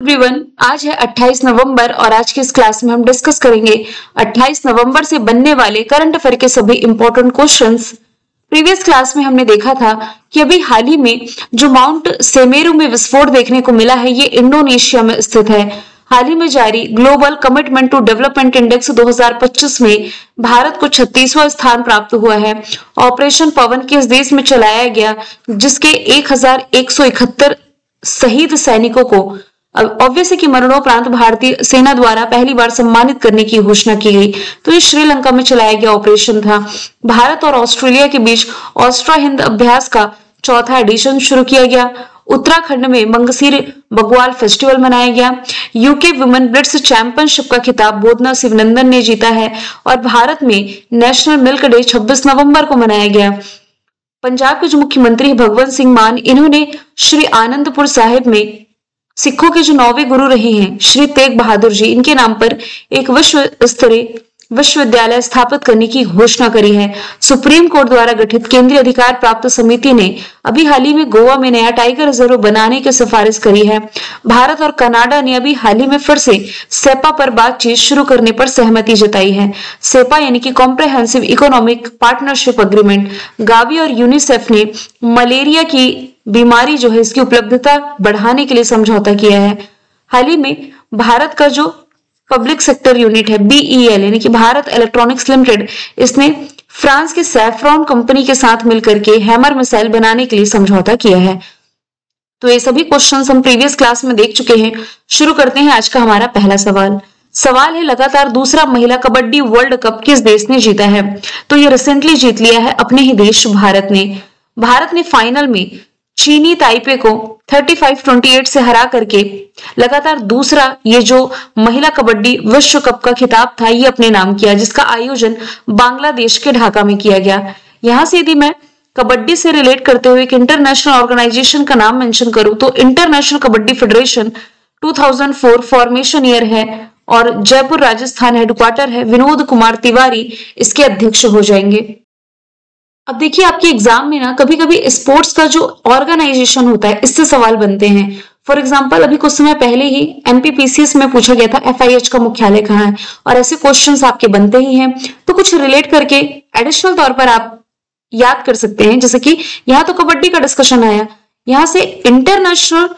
Everyone, आज है 28 नवंबर और आज की इस क्लास में हम डिस्कस करेंगे 28 नवंबर से बनने वाले करंट अफेयर के सभी इंपॉर्टेंट क्वेश्चंस। प्रीवियस क्लास में हमने देखा था कि अभी हाल ही में जो माउंट सेमेरू में विस्फोट देखने को मिला है, ये इंडोनेशिया में स्थित है। हाल ही में जारी global commitment to development index 2025 में भारत को 36वां स्थान प्राप्त हुआ है। ऑपरेशन पवन किस देश में चलाया गया, जिसके 1171 शहीद सैनिकों को ऑब्वियसली कि मरणोपरांत भारतीय सेना द्वारा पहली बार सम्मानित करने की घोषणा की गई। तो ये श्रीलंका में चलाया गया ऑपरेशन था। भारत और ऑस्ट्रेलिया के बीच ऑस्ट्रो हिंद अभ्यास का चौथा एडिशन शुरू किया गया। उत्तराखंड में मंगसीर बग्वाल फेस्टिवल मनाया गया। यूके वुमेन ब्लिट्ज चैंपियनशिप का खिताब बोधना शिवनंदन ने जीता है। और भारत में नेशनल मिल्क डे 26 नवंबर को मनाया गया। पंजाब के जो मुख्यमंत्री भगवंत सिंह मान, इन्होंने श्री आनंदपुर साहिब में सिखों के जो 9वें गुरु रहे हैं श्री तेग बहादुर जी, इनके नाम पर एक विश्व स्तरीय विश्वविद्यालय स्थापित करने की घोषणा करी है। सुप्रीम कोर्ट द्वारा गठित केंद्रीय अधिकार प्राप्त समिति ने अभी हाल ही में गोवा में नया टाइगर रिजर्व बनाने की सिफारिश करी है। भारत और कनाडा ने अभी हाल ही में फिर से सेपा पर बातचीत शुरू करने पर सहमति जताई है। सेपा यानी कि comprehensive economic partnership agreement. Gavi और यूनिसेफ ने मलेरिया की बीमारी जो है इसकी उपलब्धता बढ़ाने के लिए समझौता किया है। हाल ही में भारत का जो पब्लिक सेक्टर यूनिट है BEL यानी कि भारत इलेक्ट्रॉनिक्स लिमिटेड, इसने फ्रांस के सैफ्रॉन कंपनी के साथ मिलकर के हैमर मिसाइल बनाने के लिए समझौता किया है। तो ये सभी क्वेश्चंस हम प्रीवियस क्लास में देख चुके हैं। शुरू करते हैं आज का हमारा पहला सवाल है लगातार दूसरा महिला कबड्डी वर्ल्ड कप किस देश ने जीता है? तो ये रिसेंटली जीत लिया है अपने ही देश भारत ने फाइनल में चीनी ताइपे को 35-28 से हरा करके लगातार दूसरा ये जो महिला कबड्डी विश्व कप का खिताब था ये अपने नाम किया, जिसका आयोजन बांग्लादेश के ढाका में किया गया। यहां से यदि मैं कबड्डी से रिलेट करते हुए एक इंटरनेशनल ऑर्गेनाइजेशन का नाम मेंशन करूं तो international kabaddi federation 2004 formation year है और जयपुर राजस्थान हेडक्वार्टर है। विनोद कुमार तिवारी इसके अध्यक्ष हो जाएंगे। अब देखिए आपके एग्जाम में ना कभी कभी स्पोर्ट्स का जो ऑर्गेनाइजेशन होता है इससे सवाल बनते हैं। फॉर एग्जांपल अभी कुछ समय पहले ही MPPCS में पूछा गया था FIH का मुख्यालय कहाँ है, और ऐसे क्वेश्चंस आपके बनते ही हैं। तो कुछ रिलेट करके एडिशनल तौर पर आप याद कर सकते हैं। जैसे कि यहाँ तो कबड्डी का डिस्कशन आया, यहाँ से इंटरनेशनल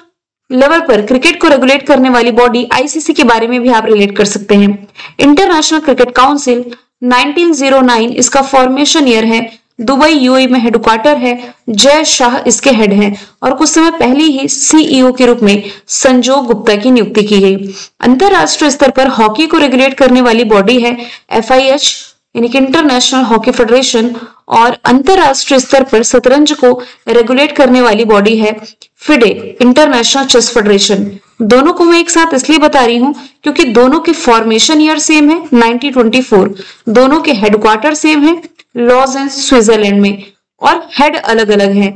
लेवल पर क्रिकेट को रेगुलेट करने वाली बॉडी ICC के बारे में भी आप रिलेट कर सकते हैं। इंटरनेशनल क्रिकेट काउंसिल 1909 इसका फॉर्मेशन ईयर है। दुबई UAE में हेडक्वार्टर है। जय शाह इसके हेड हैं और कुछ समय पहले ही CEO के रूप में संजोग गुप्ता की नियुक्ति की गई। अंतरराष्ट्रीय स्तर पर हॉकी को रेगुलेट करने वाली बॉडी है FIH यानी कि इंटरनेशनल हॉकी फेडरेशन, और अंतरराष्ट्रीय स्तर पर शतरंज को रेगुलेट करने वाली बॉडी है FIDE इंटरनेशनल चेस फेडरेशन। दोनों को मैं एक साथ इसलिए बता रही हूं क्योंकि दोनों के फॉर्मेशन ईयर सेम है 1924, दोनों के हेडक्वार्टर सेम है लॉजेंस स्विट्जरलैंड में, और हेड अलग अलग है।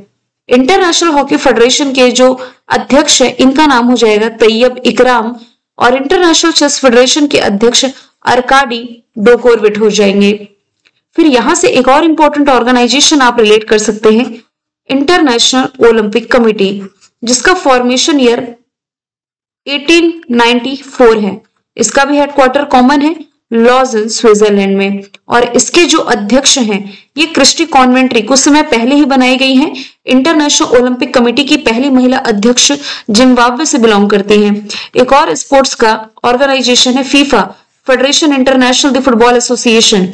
इंटरनेशनल हॉकी फेडरेशन के जो अध्यक्ष है इनका नाम हो जाएगा तैयब इकराम, और इंटरनेशनल चेस फेडरेशन के अध्यक्ष अरकाडी डोकोरविट हो जाएंगे। फिर यहां से एक और इंपॉर्टेंट ऑर्गेनाइजेशन आप रिलेट कर सकते हैं, इंटरनेशनल ओलंपिक कमिटी, जिसका फॉर्मेशन ईयर 1894 है। इसका भी हेडक्वार्टर कॉमन है लॉजेन स्विट्जरलैंड में, और इसके जो अध्यक्ष हैं ये क्रिस्टी कॉन्वेंट्री कुछ समय पहले ही बनाई गई हैं। इंटरनेशनल ओलंपिक कमेटी की पहली महिला अध्यक्ष जिम्बाब्वे से बिलोंग करती हैं। एक और स्पोर्ट्स का ऑर्गेनाइजेशन है FIFA federation international the football association.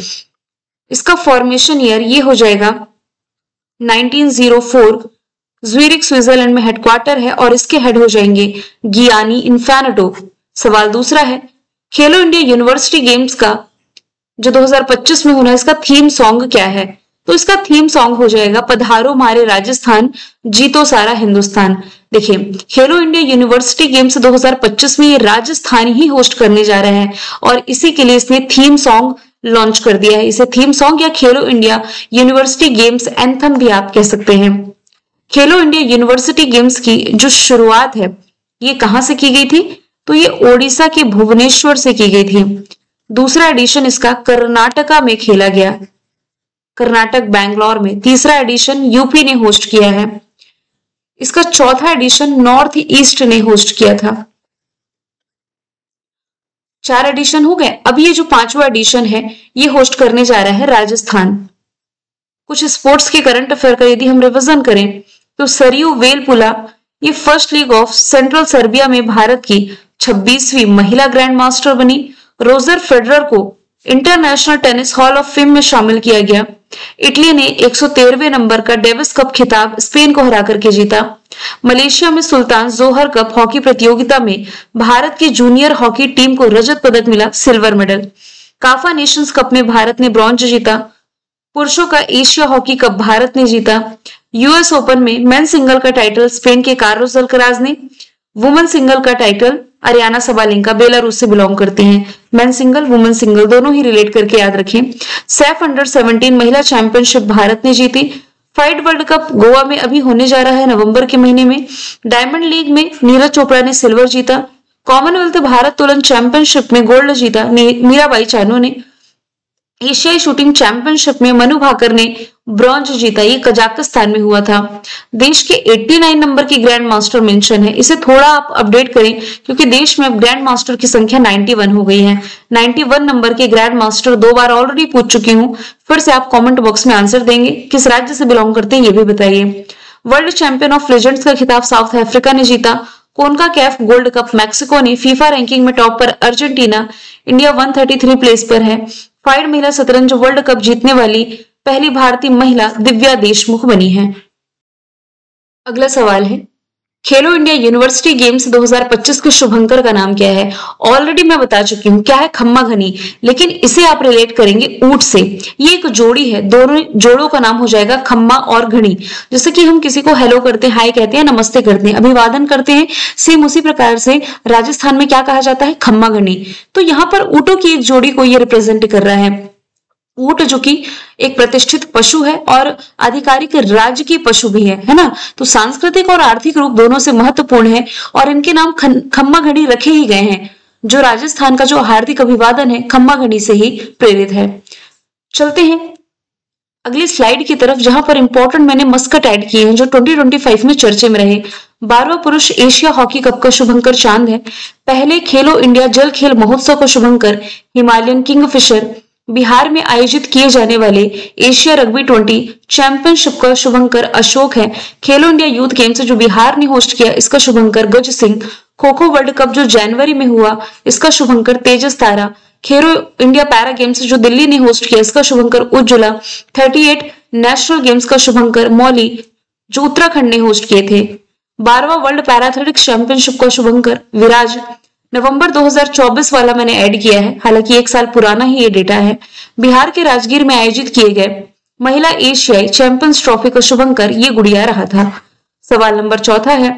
इसका फॉर्मेशन ईयर ये हो जाएगा 1904। ज्यूरिख स्विट्जरलैंड में हेडक्वार्टर है और इसके हेड हो जाएंगे गियानी इन्फैनेटो। सवाल दूसरा है खेलो इंडिया यूनिवर्सिटी गेम्स का जो 2025 में होना है इसका थीम सॉन्ग क्या है? तो इसका थीम सॉन्ग हो जाएगा पधारो मारे राजस्थान जीतो सारा हिंदुस्तान। देखिए खेलो इंडिया यूनिवर्सिटी गेम्स 2025 में ये राजस्थान ही होस्ट करने जा रहा है और इसी के लिए इसने थीम सॉन्ग लॉन्च कर दिया है। इसे थीम सॉन्ग या खेलो इंडिया यूनिवर्सिटी गेम्स एंथम भी आप कह सकते हैं। खेलो इंडिया यूनिवर्सिटी गेम्स की जो शुरुआत है ये कहां से की गई थी? तो ये ओडिशा के भुवनेश्वर से की गई थी। दूसरा एडिशन इसका कर्नाटका में खेला गया, कर्नाटक बैंगलोर में। तीसरा एडिशन यूपी ने होस्ट किया है। इसका चौथा एडिशन नॉर्थ ईस्ट ने होस्ट किया था। 4 एडिशन हो गए। अब ये जो 5वां एडिशन है ये होस्ट करने जा रहा है राजस्थान। कुछ स्पोर्ट्स के करंट अफेयर का यदि हम रिवीजन करें तो सरयू वेलपुला ये first league of central Serbia में भारत की 26वीं महिला ग्रैंड मास्टर बनी। रोजर फेडरर को international tennis hall of fame में शामिल किया गया। इटली ने 113वें नंबर का डेविस कप खिताब स्पेन को हरा करके जीता। मलेशिया में सुल्तान जोहर कप हॉकी प्रतियोगिता में भारत की जूनियर हॉकी टीम को रजत पदक मिला, silver medal. Kafa Nations cup में भारत ने ब्रॉन्ज जीता। पुरुषों का एशिया हॉकी कप भारत ने जीता। यूएस ओपन में मेन सिंगल का टाइटल स्पेन के कार्लोस अल्कराज ने। वुमेन सिंगल का टाइटल अरियाना सबालेंका बेलारूस से बिलोंग करते हैं। मेन सिंगल वुमेन सिंगल दोनों ही रिलेट करके याद रखें। सैफ अंडर 17 महिला चैंपियनशिप भारत ने जीती। फाइट वर्ल्ड कप गोवा में अभी होने जा रहा है नवंबर के महीने में। डायमंड लीग में नीरज चोपड़ा ने सिल्वर जीता। कॉमनवेल्थ भारत तोलन चैंपियनशिप में गोल्ड जीता मीराबाई चानू ने। एशियाई शूटिंग चैंपियनशिप में मनु भाकर ने ब्रॉन्ज जीता, ये कजाकिस्तान में हुआ था। देश के 89 नंबर की ग्रैंड मास्टर मेंशन है, इसे थोड़ा आप अपडेट करें क्योंकि देश में अब ग्रैंड मास्टर की संख्या 91 हो गई है। 91 नंबर के ग्रैंड मास्टर 2 बार ऑलरेडी पूछ चुकी हूँ, फिर से आप कमेंट बॉक्स में आंसर देंगे। किस राज्य से बिलोंग करते हैं ये भी बताइए। वर्ल्ड चैंपियन ऑफ लेजेंड्स का खिताब साउथ अफ्रीका ने जीता। कोनका कैफ गोल्ड कप मैक्सिको ने। फीफा रैंकिंग में टॉप पर अर्जेंटीना। इंडिया 133 प्लेस पर है। फाइड महिला शतरंज वर्ल्ड कप जीतने वाली पहली भारतीय महिला दिव्या देशमुख बनी है। अगला सवाल है, खेलो इंडिया यूनिवर्सिटी गेम्स 2025 के शुभंकर का नाम क्या है? ऑलरेडी मैं बता चुकी हूँ क्या है, खम्मा घनी, लेकिन इसे आप रिलेट करेंगे ऊंट से। ये एक जोड़ी है, दोनों जोड़ों का नाम हो जाएगा खम्मा और घनी। जैसे कि हम किसी को हेलो करते हैं, हाय कहते हैं, नमस्ते करते हैं, अभिवादन करते हैं, सेम उसी प्रकार से राजस्थान में क्या कहा जाता है, खम्मा घनी। तो यहाँ पर ऊंटों की एक जोड़ी को ये रिप्रेजेंट कर रहा है। ऊंट जो कि एक प्रतिष्ठित पशु है और आधिकारिक राज्य की पशु भी है ना। तो सांस्कृतिक और आर्थिक रूप दोनों से महत्वपूर्ण है और इनके नाम खम्मा घड़ी रखे ही गए हैं। जो राजस्थान का जो हार्दिक अभिवादन है खम्मा घड़ी से ही प्रेरित है। चलते हैं अगली स्लाइड की तरफ, जहां पर इंपॉर्टेंट मैंने मस्कट ऐड किए हैं जो 2025 में चर्चे में रहे। 12वां पुरुष एशिया हॉकी कप का शुभंकर चांद है। पहले खेलो इंडिया जल खेल महोत्सव का शुभंकर हिमालयन किंगफिशर। बिहार में आयोजित किए जाने वाले एशिया रग्बी 20 चैंपियनशिप का शुभंकर अशोक है। खेलो इंडिया यूथ गेम्स जो बिहार ने होस्ट किया इसका शुभंकर गज सिंह। खो खो वर्ल्ड कप जो जनवरी में हुआ इसका शुभंकर तेजस तारा। खेलो इंडिया पैरा गेम्स जो दिल्ली ने होस्ट किया इसका शुभंकर उज्ज्वला। 38 नेशनल गेम्स का शुभंकर मौली जो उत्तराखंड ने होस्ट किए थे। 12वां वर्ल्ड पैरा एथलेटिक्स चैंपियनशिप का शुभंकर विराज। नवंबर 2024 वाला मैंने ऐड किया है, हालांकि 1 साल पुराना ही ये डेटा है। बिहार के राजगीर में आयोजित किए गए महिला एशियाई चैंपियंस ट्रॉफी का शुभंकर ये गुड़िया रहा था। सवाल नंबर 4 है,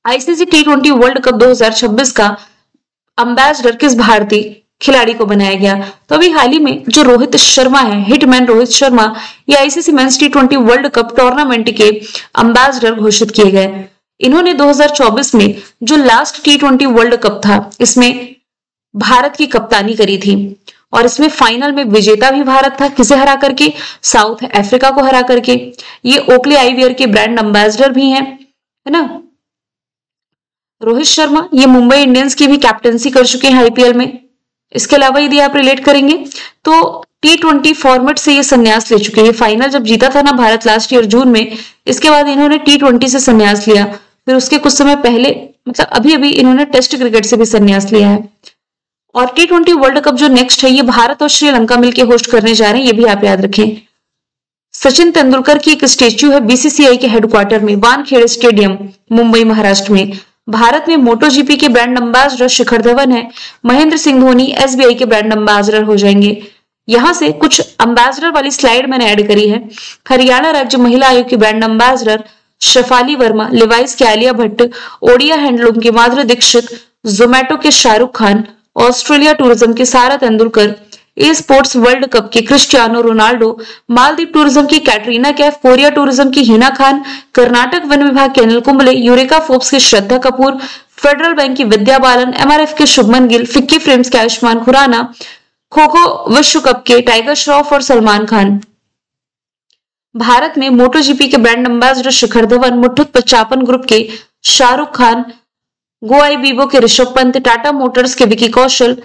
आईसीसी T20 वर्ल्ड कप 2026 का एम्बेसडर किस भारतीय खिलाड़ी को बनाया गया? तो अभी हाल ही में जो रोहित शर्मा है, हिटमैन रोहित शर्मा, ये ICC men's T20 world cup tournament के एम्बेसडर घोषित किए गए। इन्होंने 2024 में जो लास्ट T20 वर्ल्ड कप था इसमें भारत की कप्तानी करी थी और इसमें फाइनल में विजेता भी भारत था। किसे हरा करके? साउथ अफ्रीका को हरा करके। ये ओकले आईवीआर के ब्रांड एम्बेसडर भी हैं, है ना। रोहित शर्मा ये मुंबई इंडियंस की भी कैप्टनसी कर चुके हैं आईपीएल में। इसके अलावा यदि आप रिलेट करेंगे तो T20 फॉर्मेट से ये संन्यास ले चुके हैं। फाइनल जब जीता था ना भारत लास्ट ईयर जून में, इसके बाद इन्होंने T20 से संन्यास लिया। फिर उसके कुछ समय पहले मतलब अभी अभी इन्होंने टेस्ट क्रिकेट से भी संन्यास लिया है। और T20 वर्ल्ड कप जो नेक्स्ट है ये भारत और श्रीलंका मिलकर होस्ट करने जा रहे हैं, ये भी आप याद रखें। सचिन तेंदुलकर की एक स्टेच्यू है बीसीसीआई के हेडक्वार्टर में वानखेड़े स्टेडियम मुंबई महाराष्ट्र में। भारत में मोटोजीपी के ब्रांड एम्बेसडर शिखर धवन है। महेंद्र सिंह धोनी एसबीआई के ब्रांड एम्बेसडर हो जाएंगे। यहां से कुछ एम्बेसडर वाली स्लाइड मैंने ऐड करी है। हरियाणा राज्य महिला आयोग के brand ambassador Shefali Verma, Levi's के आलिया भट्ट, ओडिया हैंडलूम के माधुरी दीक्षित, जोमेटो के शाहरुख खान, ऑस्ट्रेलिया टूरिज्म के सारा तेंदुलकर, ए स्पोर्ट्स वर्ल्ड कप के क्रिस्टियानो रोनाल्डो, मालदीव टूरिज्म की कैटरीना कैफ, कोरिया टूरिज्म की हिना खान, कर्नाटक वन विभाग के अनिल कुंबले, यूरेका फोर्ब्स की श्रद्धा कपूर, फेडरल बैंक की विद्या बालन, एमआरएफ के शुभमन गिल, फिक्की फ्रेम्स के आयुष्मान खुराना, खो खो विश्व कप के टाइगर श्रॉफ और सलमान खान। भारत में मोटोजीपी के brand ambassador Shikhar Dhawan, मुठ्ठुत पच्चापन group के शाहरुख खान, गोआई बीबो के ऋषभ पंत, टाटा मोटर्स के विकी कौशल,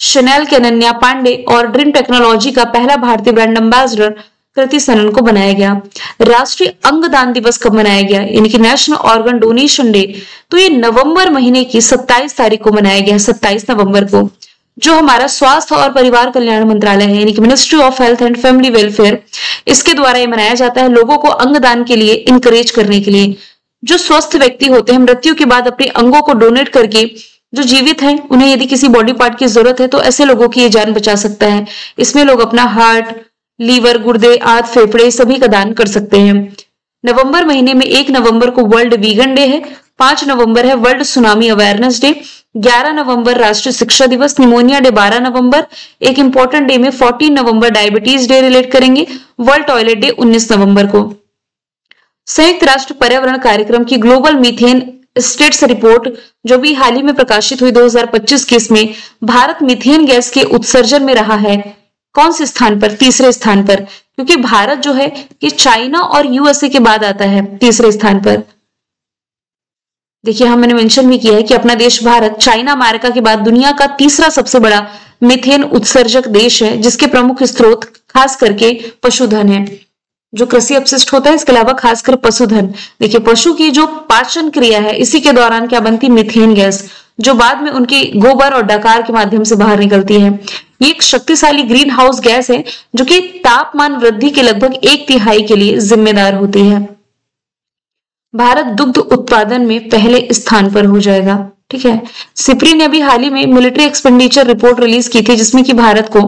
शनेल के अनन्या पांडे और ड्रीम टेक्नोलॉजी का पहला भारतीय ब्रांड एम्बेसडर कृति सनन को बनाया गया। राष्ट्रीय अंगदान दिवस कब मनाया गया, यानी कि नेशनल ऑर्गन डोनेशन डे, तो ये नवंबर महीने की 27 तारीख को मनाया गया, 27 नवंबर को। जो हमारा स्वास्थ्य और परिवार कल्याण मंत्रालय है, यानी कि ministry of health and family welfare, इसके द्वारा ये मनाया जाता है लोगों को अंगदान के लिए इंकरेज करने के लिए। जो स्वस्थ व्यक्ति होते हैं, मृत्यु के बाद अपने अंगों को डोनेट करके जो जीवित हैं उन्हें यदि किसी बॉडी पार्ट की जरूरत है तो ऐसे लोगों की ये जान बचा सकता है। इसमें लोग अपना हार्ट, लीवर, गुर्दे, आंत, फेफड़े सभी का दान कर सकते हैं। नवंबर महीने में 1 नवंबर को वर्ल्ड वीगन डे है, 5 नवंबर है वर्ल्ड सुनामी अवेयरनेस डे, 11 नवंबर राष्ट्रीय शिक्षा दिवस, निमोनिया डे 12 नवंबर, एक इंपॉर्टेंट डे में 14 नवंबर डायबिटीज डे रिलेट करेंगे, वर्ल्ड टॉयलेट डे 19 नवंबर को। संयुक्त राष्ट्र पर्यावरण कार्यक्रम की ग्लोबल मीथेन स्टेट्स रिपोर्ट जो भी हाल ही में प्रकाशित हुई 2025 की, इसमें भारत मीथेन गैस के उत्सर्जन में रहा है कौन से स्थान पर, तीसरे स्थान पर, क्योंकि भारत जो है ये चाइना और यूएसए के बाद आता है तीसरे स्थान पर। देखिए, मैंने मेंशन भी किया है कि अपना देश भारत चाइना, अमेरिका के बाद दुनिया का तीसरा सबसे बड़ा मीथेन उत्सर्जक देश है, जिसके प्रमुख स्रोत खास करके पशुधन है, जो कृषि अपशिष्ट होता है, इसके अलावा खासकर पशुधन। देखिए, पशु की जो पाचन क्रिया है इसी के दौरान क्या बनती, मीथेन गैस, जो बाद में उनके गोबर और डकार के माध्यम से बाहर निकलती है। ये एक शक्तिशाली ग्रीन हाउस गैस है जो कि तापमान वृद्धि के लगभग 1/3 के लिए जिम्मेदार होती है। भारत दुग्ध उत्पादन में पहले स्थान पर हो जाएगा। ठीक है, सिप्री ने अभी हाल ही में मिलिट्री एक्सपेंडिचर रिपोर्ट रिलीज की थी जिसमें कि भारत को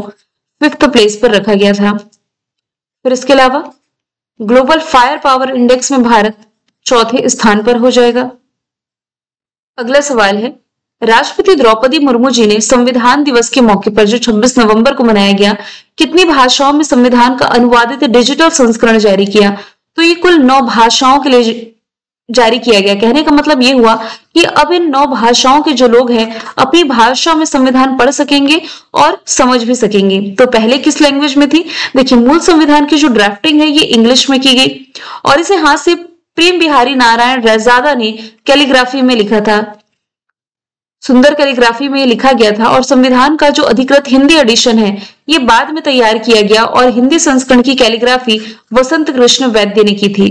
5th प्लेस पर रखा गया था। फिर इसके अलावा ग्लोबल फायर पावर इंडेक्स में भारत 4थे स्थान पर हो जाएगा। अगला सवाल है, राष्ट्रपति द्रौपदी मुर्मू जी ने संविधान दिवस के मौके पर जो 26 नवंबर को मनाया गया, कितनी भाषाओं में संविधान का अनुवादित डिजिटल संस्करण जारी किया, तो ये कुल 9 भाषाओं के लिए जारी किया गया। कहने का मतलब ये हुआ कि अब इन 9 भाषाओं के जो लोग हैं अपनी भाषा में संविधान पढ़ सकेंगे और समझ भी सकेंगे। तो पहले किस लैंग्वेज में थी, देखिए मूल संविधान की जो ड्राफ्टिंग है ये इंग्लिश में की गई और इसे हाथ से प्रेम बिहारी नारायण रैजादा ने कैलीग्राफी में लिखा था, सुंदर कैलीग्राफी में लिखा गया था। और संविधान का जो अधिकृत हिंदी एडिशन है ये बाद में तैयार किया गया और हिंदी संस्करण की कैलीग्राफी वसंत कृष्ण वैद्य ने की थी।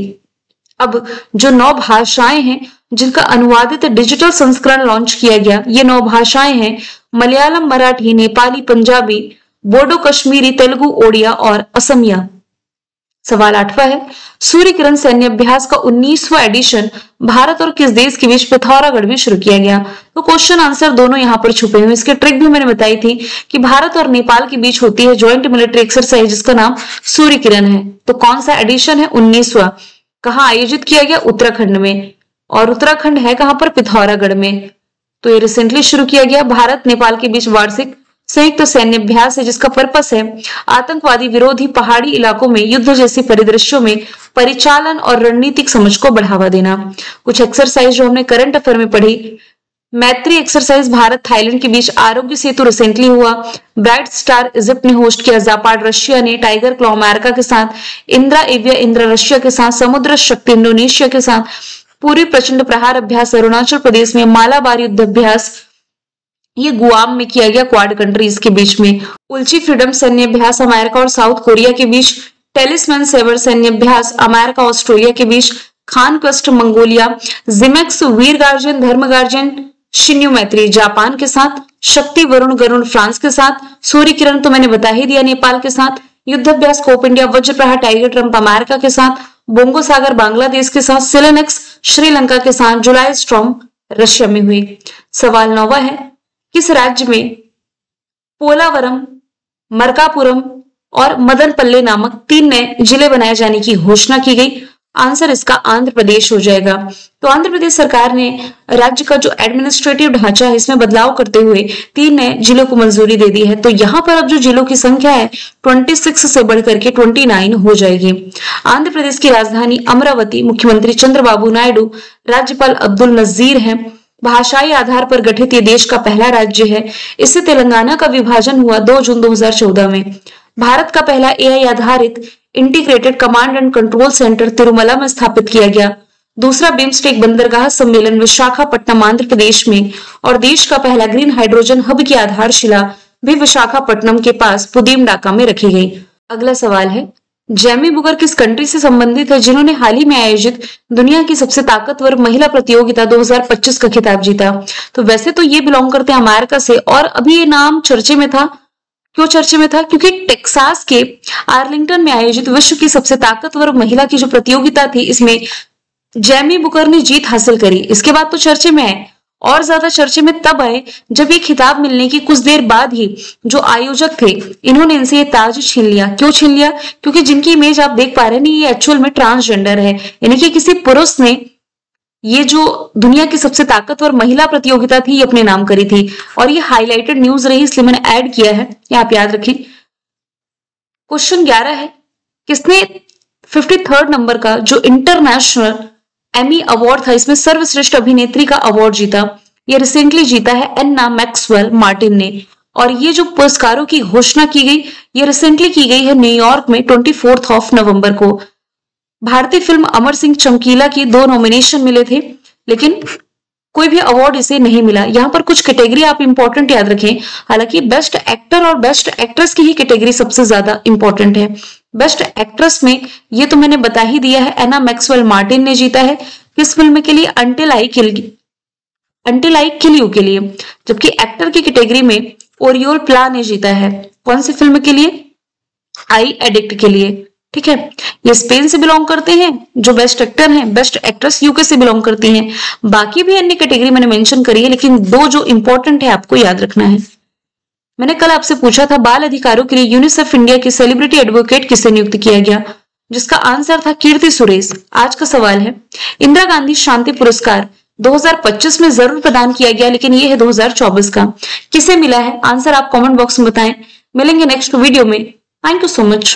अब जो 9 भाषाएं हैं जिनका अनुवादित डिजिटल संस्करण लॉन्च किया गया, ये 9 भाषाएं हैं मलयालम, मराठी, नेपाली, पंजाबी, बोडो, कश्मीरी, तेलुगु, ओडिया और असमिया। सवाल 8वां है, सूर्य किरण सैन्य अभ्यास का 19वां एडिशन भारत और किस देश के बीच पिथौरागढ़ में शुरू किया गया। तो क्वेश्चन आंसर दोनों यहाँ पर छुपे हुए। इसकी ट्रिक भी मैंने बताई थी कि भारत और नेपाल के बीच होती है ज्वाइंट मिलिट्री एक्सरसाइज जिसका नाम सूर्य किरण है। तो कौन सा एडिशन है, 19वां। कहाँ आयोजित किया गया, उत्तराखंड में, और उत्तराखंड है कहां पर, पिथौरागढ़ में। तो ये रिसेंटली शुरू किया गया भारत नेपाल के बीच वार्षिक संयुक्त सैन्य अभ्यास है जिसका पर्पस है आतंकवादी विरोधी पहाड़ी इलाकों में युद्ध जैसे परिदृश्यों में परिचालन और रणनीतिक समझ को बढ़ावा देना। कुछ एक्सरसाइज जो हमने करंट अफेयर में पढ़ी, मैत्री एक्सरसाइज भारत थाईलैंड के बीच, आरोग्य सेतु रिसेंटली हुआ, ब्राइट स्टार इजिप्ट ने होस्ट किया, जापाड रशिया ने, टाइगर क्लॉ अमेरिका के साथ, इंद्रा एविया इंद्रा रशिया के साथ, समुद्र शक्ति इंडोनेशिया के साथ, पूरी प्रचंड प्रहार अभ्यास अरुणाचल प्रदेश में, मालाबार युद्ध अभ्यास ये गुआम में किया गया क्वाड कंट्रीज के बीच में, उल्ची फ्रीडम सैन्य अभ्यास अमेरिका और साउथ कोरिया के बीच, टेलिस्मैन सेवर सैन्य अभ्यास अमेरिका ऑस्ट्रेलिया के बीच, खान क्वेस्ट मंगोलिया, जिमेक्स वीर गार्जियन धर्म गार्जियन शिन्यू मैत्री जापान के साथ, शक्ति वरुण गरुण फ्रांस के साथ, सूर्य किरण तो मैंने बता ही दिया नेपाल के साथ, युद्धाभ्यास कोप इंडिया वज्र प्रहार टाइगर ट्रंप अमेरिका के साथ, बोंगो सागर बांग्लादेश के साथ, सिलेनेक्स श्रीलंका के साथ, जुलाई स्टॉर्म रशिया में हुई। सवाल 9वां है, किस राज्य में पोलावरम, मरकापुरम और मदनपल्ले नामक 3 नए जिले बनाए जाने की घोषणा की गई। आंसर इसका आंध्र प्रदेश हो जाएगा। तो आंध्र प्रदेश सरकार ने राज्य का जो एडमिनिस्ट्रेटिव ढांचा है इसमें बदलाव करते हुए 3 नए जिलों को मंजूरी दे दी है। तो यहाँ पर अब जो जिलों की संख्या है 26 से बढ़कर के 29 हो जाएगी। आंध्र प्रदेश की राजधानी अमरावती, मुख्यमंत्री चंद्रबाबू नायडू, राज्यपाल अब्दुल नजीर है। भाषाई आधार पर गठित ये देश का पहला राज्य है। इससे तेलंगाना का विभाजन हुआ 2 जून 2014 में। भारत का पहला एआई आधारित integrated command and control centre Tirumala में स्थापित किया गया। दूसरा बिम्स्टेक बंदरगाह सम्मेलन विशाखापट्टनम आंध्र प्रदेश में, और देश का पहला ग्रीन हाइड्रोजन हब की आधारशिला भी विशाखापट्टनम के पास पुदीमडाका में रखी गई। अगला सवाल है, जैमी बुगर किस कंट्री से संबंधित है जिन्होंने हाल ही में आयोजित दुनिया की सबसे ताकतवर महिला प्रतियोगिता 2025 का खिताब जीता? तो वैसे तो ये बिलोंग करते हैं अमेरिका से, और अभी ये नाम चर्चे में था। क्यों चर्चे में था? क्योंकि टेक्सास के आर्लिंगटन में आयोजित विश्व की सबसे ताकतवर महिला की जो प्रतियोगिता थी, इसमें जैमी बुकर ने जीत हासिल करी। इसके बाद तो चर्चे में आए, और ज्यादा चर्चे में तब आए जब ये खिताब मिलने की कुछ देर बाद ही जो आयोजक थे, इन्होंने इनसे ये ताज छीन लिया। क्यों छीन लिया? क्योंकि जिनकी इमेज आप देख पा रहे हैं, ये एक्चुअल में ट्रांसजेंडर है, यानी कि किसी पुरुष ने ये जो दुनिया की सबसे ताकतवर महिला प्रतियोगिता थी, ये अपने नाम करी थी। और ये हाईलाइटेड न्यूज रही, इसलिए मैंने ऐड किया है, ये आप याद रखें। क्वेश्चन 11 है, किसने 53rd नंबर का जो इंटरनेशनल एमी अवार्ड था, इसमें सर्वश्रेष्ठ अभिनेत्री का अवार्ड जीता? ये रिसेंटली जीता है एन्ना मैक्सवेल मार्टिन ने। और ये जो पुरस्कारों की घोषणा की गई, ये रिसेंटली की गई है न्यूयॉर्क में 24 नवंबर को। भारतीय फिल्म अमर सिंह चमकीला की 2 नॉमिनेशन मिले थे, लेकिन कोई भी अवार्ड इसे नहीं मिला। यहाँ पर कुछ कैटेगरी आप इंपॉर्टेंट याद रखें। हालांकि बेस्ट एक्टर और बेस्ट एक्ट्रेस की ही कैटेगरी सबसे ज्यादा इंपॉर्टेंट है। बेस्ट एक्ट्रेस में ये तो मैंने बता ही दिया है, एना मैक्सवेल मार्टिन ने जीता है। किस फिल्म के लिए? अंटिल आई किल यू के लिए। जबकि एक्टर की कैटेगरी में ओरियोल प्ला ने जीता है। कौन सी फिल्म के लिए? आई एडिक्ट के लिए। ठीक है, ये स्पेन से बिलोंग करते हैं जो बेस्ट एक्टर हैं। बेस्ट एक्ट्रेस यूके से बिलोंग करती हैं। बाकी भी अन्य कैटेगरी मैंने मेंशन करी है, लेकिन 2 जो इंपॉर्टेंट है आपको याद रखना है। मैंने कल आपसे पूछा था बाल अधिकारों के लिए यूनिसेफ इंडिया की सेलिब्रिटी एडवोकेट किसे नियुक्त किया गया, जिसका आंसर था कीर्ति सुरेश। आज का सवाल है, इंदिरा गांधी शांति पुरस्कार 2025 में जरूर प्रदान किया गया, लेकिन ये है 2024 का। किसे मिला है? आंसर आप कमेंट बॉक्स में बताएं। मिलेंगे नेक्स्ट वीडियो में। Thank you so much.